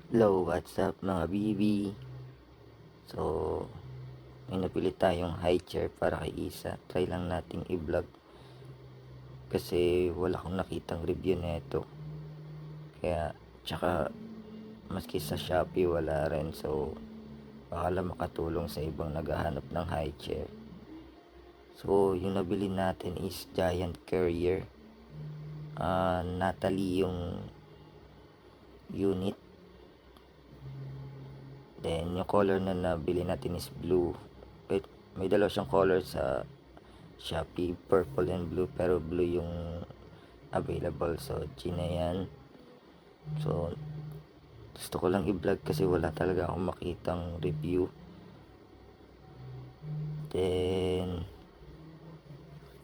Hello, what's up mga bibi? So, may napili tayong high chair para kay Isa. Try lang nating i-vlog kasi wala akong nakitang review nito. Kaya, tsaka maski sa Shopee wala rin. So, baka lang makatulong sa ibang naghahanap ng high chair. So, yung nabili natin is Giant Carrier. Natalie yung unit. Then, yung color na nabili natin is blue. Wait, may dalawa siyang color sa Shopee, purple and blue, pero blue yung available. So, G na yan. So, gusto ko lang i-vlog kasi wala talaga akong makitang review. Then,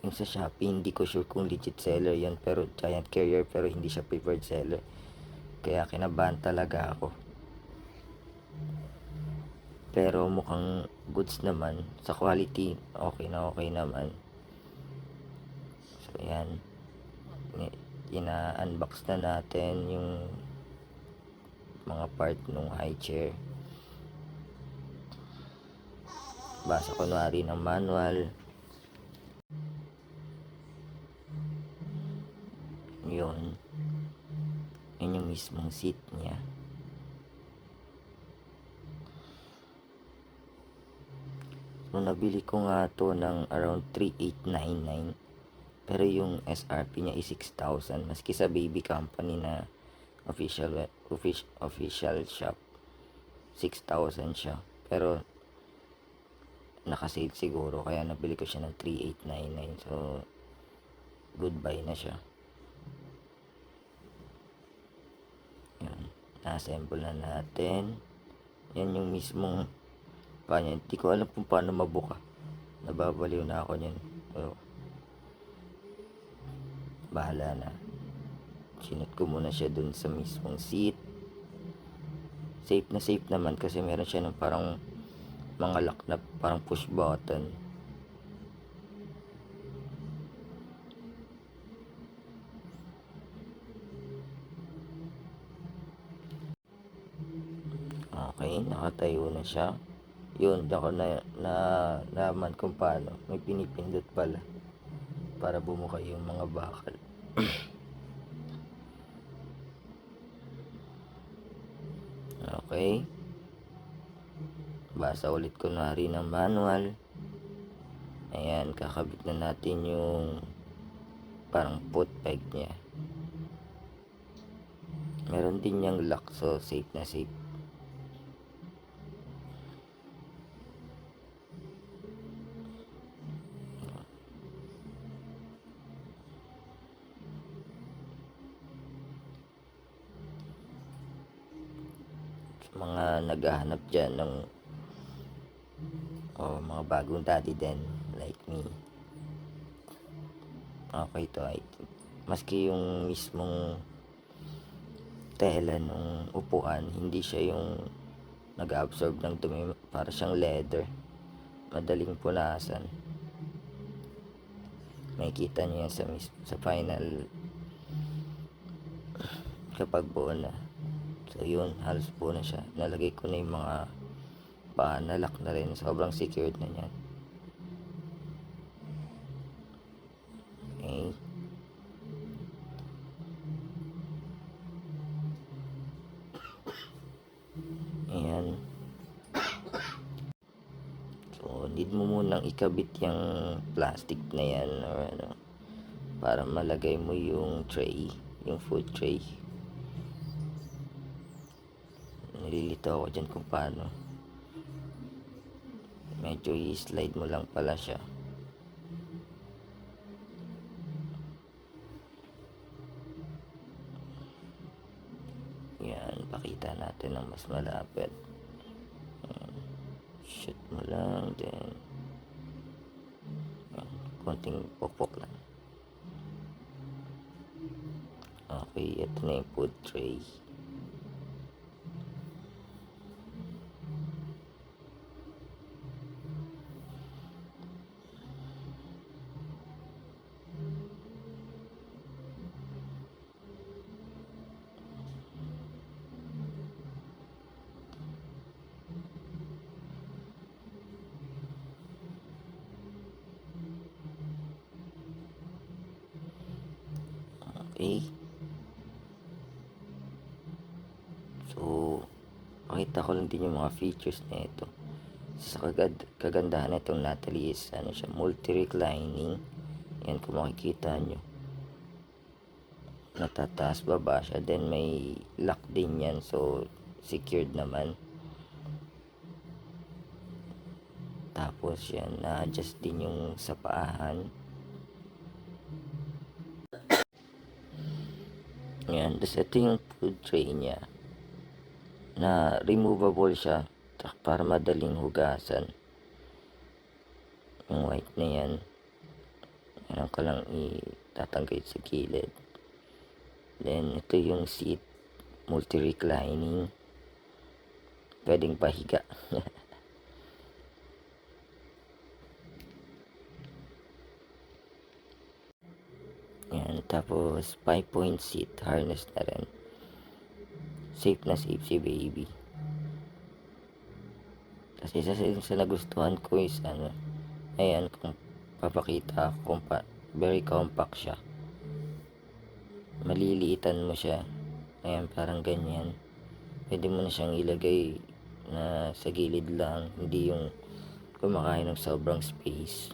yung sa Shopee, hindi ko sure kung legit seller yan, pero Giant Carrier, pero hindi siya preferred seller. Kaya kinabahan talaga ako. Pero mukhang goods naman. Sa quality, okay naman. So, yan. Ina-unbox na natin yung mga part ng high chair. Basa kunwari ng manual. Yun. Yun yung mismong seat niya. So, nabili ko nga to ng around 3,899. Pero yung SRP niya is 6,000. Maski sa baby company na official shop, 6,000 siya. Pero nakasale siguro, kaya nabili ko siya ng 3,899. So, goodbye na siya. Yan. Na-assemble na natin. Yan yung mismong kanya. Hindi ko alam kung paano mabuka. Nababaliw na ako niyan. So, bahala na. Sinot ko muna siya dun sa mismong seat. Safe naman kasi meron siya ng parang mga lock na parang push button. Okay, nakatayo na siya. Yun, ako nalaman kung paano. May pinipindot pala para bumuka yung mga bakal. Okay. Basa ulit ko na rin ng manual. Ayan, kakabit na natin yung parang foot peg niya. Meron din niyang lock, so safe na safe. Mga naghahanap dyan ng mga bagong daddy din like me, okay to. I think maski yung mismong tela ng upuan, hindi siya yung nag-absorb ng dumi, para siyang leather, madaling punasan. Makikita niyo yan sa final kapag buo na. So yun, halos buo na siya. Nalagay ko na yung mga nalock na rin. Sobrang secured na niyan. Okay. Ayan. So, need mo munang ikabit yung plastic na yan or ano, para malagay mo yung tray, yung food tray. Nililito ako dyan kung paano. Medyo i-slide mo lang pala siya. Yan, pakita natin ng mas malapit. Shoot mo lang, then yan, konting pokpok lang. Okay, ito na yung food tray. Okay. So, pakita ko lang din yung mga features na ito. Sa kagandahan na itong Natalie is siya, multi-reclining. Yan, kung makikita nyo, natataas baba siya, then may lock din yan, so secured naman. Tapos yan, na-adjust din yung sa paahan. Yan, tapos ito yung food tray niya, na removable siya para madaling hugasan. Yung white na yan, yan ka lang itatanggal sa gilid. Then ito yung seat, multi-reclining, pwedeng pahiga. Yan, tapos 5-point seat harness na rin. Safe na safe si baby. Kasi isa sa nagustuhan ko is ayan, kung papakita kung very compact siya. Maliliitan mo siya. Ayan, parang ganyan. Pwede mo na siyang ilagay na sa gilid lang, hindi yung kumakain ng sobrang space.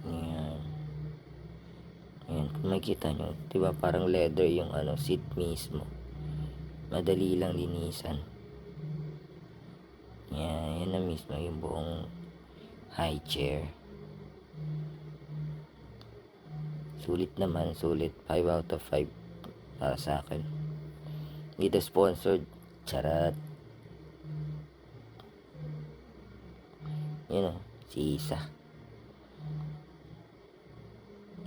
Ayan. Ayan, kung makikita nyo, diba parang leather yung seat mismo. Madali lang linisan. Yan na mismo yung buong high chair. Sulit naman, sulit. 5 out of 5 para sa akin. Hindi sponsored. Charat. Yun o, si Isa.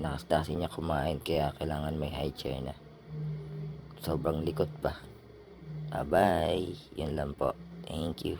Nakastasi niya kumain, kaya kailangan may high chair na. Sobrang likot pa. Bye-bye. Yun lang po. Thank you.